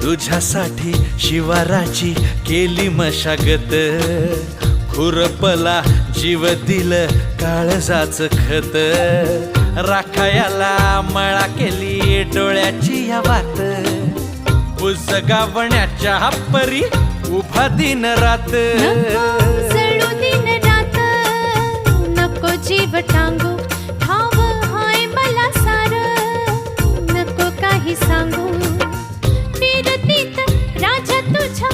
तुझ्यासाठी शिवाराची केली मशागत, खुरपला जीव दिल काळजाच खत, राखायाला मळा केली डोळ्याची या वात, बुजगावण्याच्या परी उभा दिन रात. जळू दिन रात नको जीव टांगू, ठाव हाय मला सार नको काही सांगू. फिरतीत राजा तुझ्या